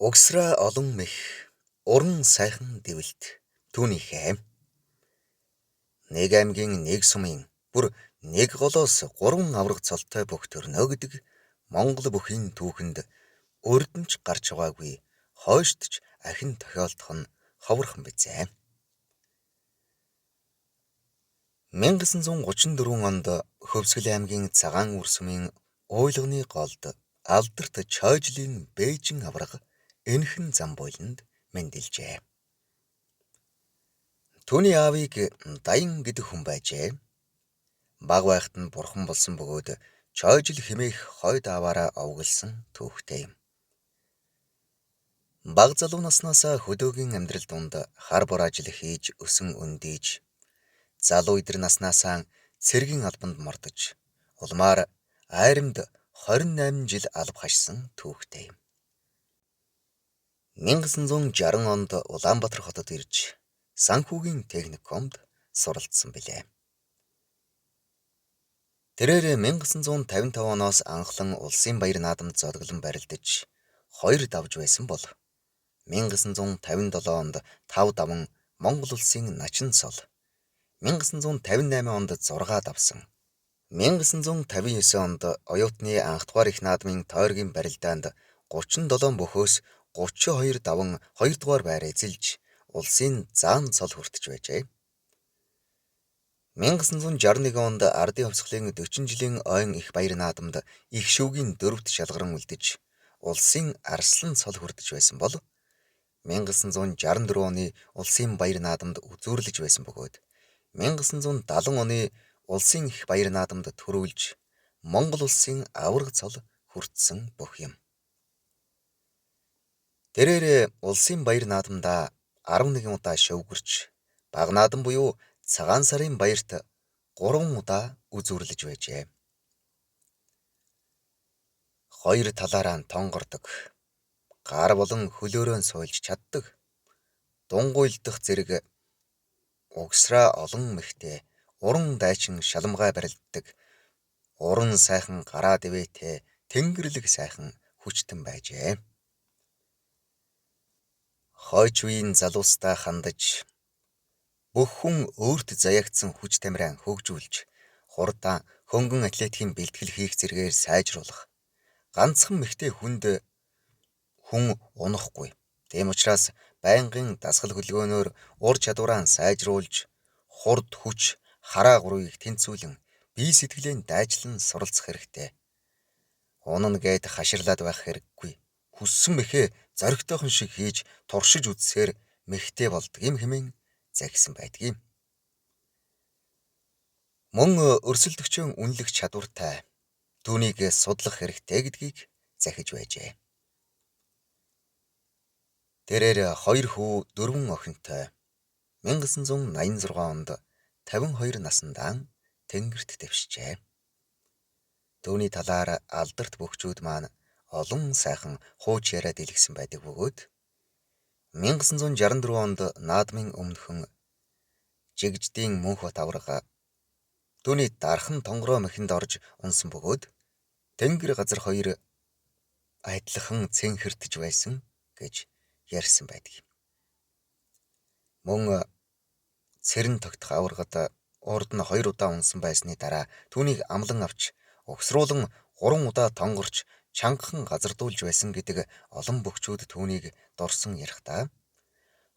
Угсраа олон мэх уран сайхан дэвэлт түүнийхээ нэг аймгийн нэг сумын бүр нэг голоос 3 авраг цолтой бүх төрнөө гэдэг Монгол бүхийн түүхэнд урднч гарч байгаагүй хойшд ч ахин тохиолдох нь ховорхон бизээ. 1934 онд Хөвсгөл аймгийн Цагаан үр сумын Уйлганы голд алдарт Чойжлийн Бээжин авраг энхэн зам буйланд мэндэлжээ. Түүний аавыг Даян гэдэг хүн байжээ. Баг байхад нь бурхан болсон бөгөөд Чойжил хэмээх хойд ааваараа овголсон түүхтэй юм. Баг залуу наснаасаа хөдөөгийн амьдрал донд хар бор ажил хийж өсөн өндийж, залуу идэр наснаасаа цэргийн албанд мордож, улмаар айрамд 28 жил алба хашсан түүхтэй юм. 1960 онд Улаанбаатар хотод ирж санхүүгийн техникумд суралцсан билээ. Тэрээр 1955 оноос анхлан улсын баяр наадамд зодлон барилдаж 2 давж байсан бол 1957 онд 5 даван Монгол улсын начин сол, 1958 онд 6 давсан, 1959 онд оюутны анх дугаар их наадмын тойргийн барилдаанд 37 бөхөөс 32 даван 2 дугаар байр эзэлж улсын заан цол хүртэж байжээ. 1961 онд Ардын хувьсгалын 40 жилийн ойн их баяр наадамд их шүүгийн 4-т шалгаран үлдэж улсын арслан цол хүртэж байсан бол 1964 оны улсын баяр наадамд үзүүрлэж байсан бөгөөд 1970 оны улсын их баяр наадамд төрүүлж Монгол улсын аварга цол хүртсэн бүх юм. Тэрээр улсын баяр наадамдаа 11 удаа шөвгөрч, баг наадам буюу цагаан сарын баярт 3 удаа үзүүрлэж байжээ. Хоёр талаараа тонгордог, гар болон хөлөөрөө суйлж чаддаг, дунгуйлдах зэрэг угсраа олон мэхтэй уран дайчин шаламгай барилддаг, уран сайхан гараа дэвээтэй тэнгэрлэг сайхан хүчтэн байжээ. Хойч үеийн залуустаа хандаж, бүх хүн өөрт заяагдсан хүч тамираа хөгжүүлж, хурдан хөнгөн атлетикийн бэлтгэл хийх зэргээр сайжруулах, ганцхан мэхтэй хүнд хүн унахгүй. Тийм учраас байнгын дасгал хөдөлгөөнөөр ур чадвараа сайжруулж, хурд хүч, хараа гурвыг тэнцвүүлэн, бие сэтгэлээ дайчлан суралцах хэрэгтэй. Унана гээд хаширлаад байх хэрэггүй. Хүссэн мэхээ зоригтойхон шиг хийж туршиж үзсээр мэхтэй болдог юм хэмээн захисан байдгийг. Мөн өрсөлдөгчөн үнэлэх чадвартай, түүнийг судлах хэрэгтэй гэдгийг захиж байжээ. Тэрээр 2 хүү 4 охинтой 1986 онд 52 наснdaa тэнгэрт дэвшжээ. Түүний талаар алдарт бөхчүүд маань олон сайхан хууч яриад илгэсэн байдаг бөгөөд 1964 онд наадмын өмнөхөн Жигждийн Мөнхбат аврага түүний дархан тонгороо мэхэнд орж унсан бөгөөд тэнгэр газар 2 адилхан цэнхэртэж байсан гэж ярьсан байдаг. Мөн цэрэн тогтох аврагад урд нь 2 удаа унсан байсны дараа түүнийг амлан авч угсруулан 3 удаа тонгорч чангахан газардуулж байсан гэдэг олон бөхчүүд түүнийг дурсан ярихдаа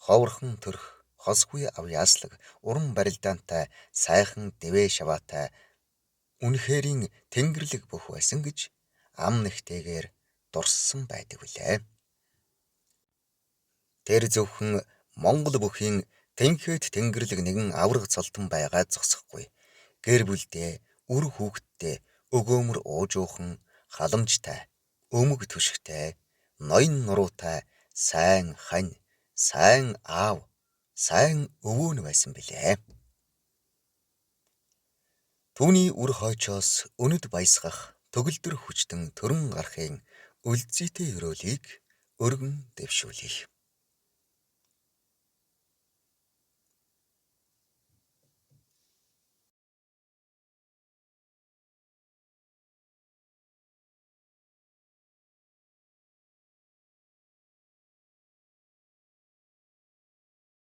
ховорхон төрх хосгүй ав яаслаг уран барилдаантай сайхан дэвээ шаваатай үнэхэрийн тэнгэрлэг бүх байсан гэж ам нэгтэйгээр дурссан байдаг үлээ. Тэр зөвхөн Монгол бүхийн тэнхээд тэнгэрлэг нэгэн авраг цолтон байгаа зогсохгүй. Гэр бүлдээ, үр хүүхэдтэй, өгөөмөр уужуухан, халамжтай, өмг түшигтэй, ноён нуруутай, сайн хань, сайн аав, сайн өвөө нь байсан билээ. Түүний үр хойчоос өнөд баясгах төгөлдөр хүчтэн төрөн гарахын үлзийтэй өрөөлийг өргөн дэвшүүлье.